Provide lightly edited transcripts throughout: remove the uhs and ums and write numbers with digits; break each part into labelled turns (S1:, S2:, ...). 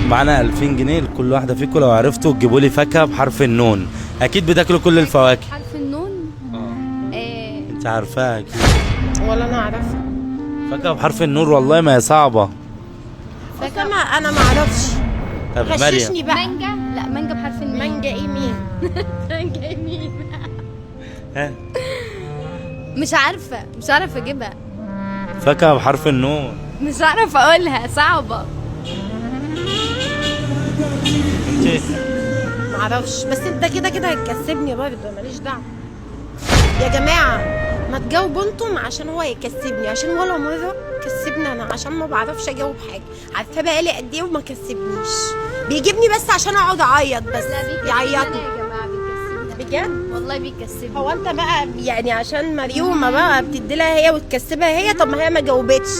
S1: معانا 2000 جنيه لكل واحدة فيكم، لو عرفتوا تجيبوا لي فاكهة بحرف النون. أكيد بتاكلوا كل الفواكه.
S2: حرف النون.
S1: أنت عارفاها أكيد.
S3: ولا انا اعرفها.
S1: فاكهة بحرف النور، والله ما هي صعبة.
S3: فاكهة انا ما اعرفش.
S1: طب
S3: غششني
S1: مريم.
S3: بقى.
S2: مانجا. لا مانجا بحرف الميم.
S3: مانجا ايه مين؟ مانجا ايه مين؟
S1: ها؟
S2: مش عارفة اجيبها.
S1: فاكهة بحرف النور.
S2: مش عارفة اقولها، صعبة.
S1: أنت
S3: ما اعرفش، بس انت كده كده هتكسبني برضه، ماليش دعوه. يا جماعه ما تجاوبوا انتم عشان هو يكسبني، عشان ولا مره كسبني انا، عشان ما بعرفش اجاوب حاجه. عارفه بقالي قد ايه وما كسبنيش. بيجيبني بس عشان اقعد اعيط بس. يعيطني
S2: يا جماعة بيكسبنا
S3: بجد.
S2: والله بيكسبنا.
S3: هو انت بقى يعني عشان مريومه بقى بتدي لها هي وتكسبها هي؟ طب ما هي ما جاوبتش.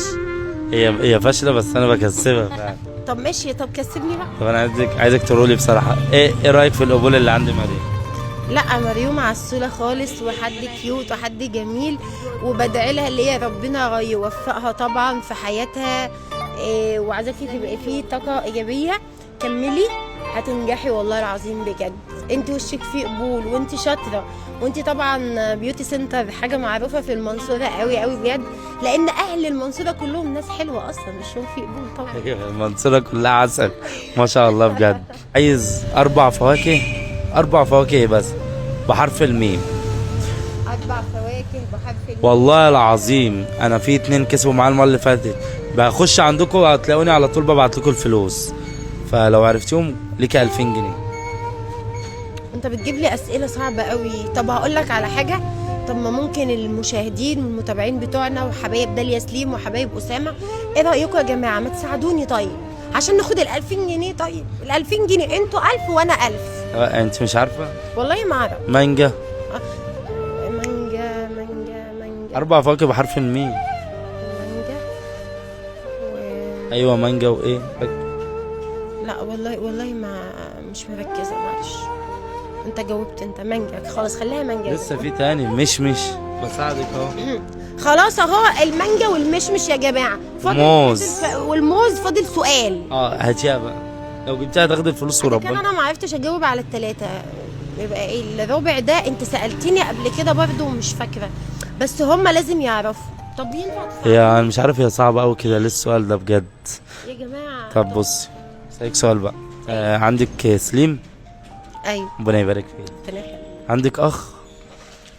S1: هي فاشلة بس أنا بكسبها فعلا.
S3: طب ماشي، طب كسبني بقى.
S1: طب أنا عايزك تقولي بصراحة إيه رأيك في القبول اللي عند مريم؟
S3: لا مريوم عسولة خالص، وحد كيوت وحد جميل، وبدعي لها اللي هي ربنا يوفقها طبعا في حياتها. وعايزاكي تبقي فيه طاقة إيجابية. كملي هتنجحي والله العظيم بجد. انت وشك فيه قبول، وانت شاطرة، وانت طبعا بيوتي سنتر حاجة معروفة في المنصورة قوي قوي بجد، لأن أهل المنصورة كلهم ناس حلوة أصلا، وشهم فيه قبول طبعا.
S1: أيوة، المنصورة كلها عسل ما شاء الله بجد. عايز 4 فواكه، 4 فواكه بس بحرف الميم.
S3: 4 فواكه بحرف الميم.
S1: والله العظيم انا في 2 كسبوا معايا المره اللي فاتت، بخش عندكم هتلاقوني على طول ببعت لكم الفلوس، فلو عرفتيهم ليك 2000 جنيه.
S3: انت بتجيب لي اسئله صعبه قوي. طب هقول لك على حاجه، طب ما ممكن المشاهدين والمتابعين بتوعنا وحبايب داليا سليم وحبايب اسامه، ايه رايكم يا جماعه ما تساعدوني طيب عشان ناخد ال 2000 جنيه؟ طيب ال 2000 جنيه انتوا 1000 وانا 1000.
S1: انت مش عارفه؟
S3: والله ما اعرف.
S1: مانجا.
S3: مانجا
S1: 4 فواكه بحرف الميم.
S3: مانجا
S1: ايوه مانجا وايه؟
S3: لا والله ما مش مركزه، معلش. انت جاوبت، انت مانجا خلاص، خليها مانجا.
S1: لسه في تاني مشمش، بساعدك اهو.
S3: خلاص اهو المانجا والمشمش يا جماعه.
S1: موز.
S3: والموز فاضل سؤال.
S1: هاتيها بقى، لو جبتها تاخد الفلوس
S3: كان
S1: وربنا.
S3: انا ما عرفتش اجاوب على الثلاثه، يبقى ايه الرابع ده؟ انت سالتني قبل كده برضه ومش فاكره، بس هم لازم يعرفوا. طب ينفع
S1: هي انا مش عارف، هي صعبه قوي كده ليه السؤال ده بجد
S3: يا جماعه؟
S1: طب بصي اسالك سؤال بقى. عندك سليم؟
S3: ايوه
S1: ربنا يبارك فيك.
S3: ربنا يخليك.
S1: عندك اخ؟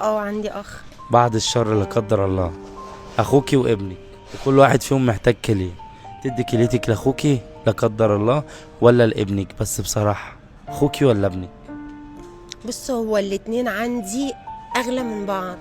S3: عندي اخ.
S1: بعد الشر لا قدر الله، اخوكي وابنك، وكل واحد فيهم محتاج كليه، تدي كليتك لاخوكي لا قدر الله ولا لابنك؟ بس بصراحه اخوكي ولا ابنك؟
S3: بص هو الاتنين عندي اغلى من بعض.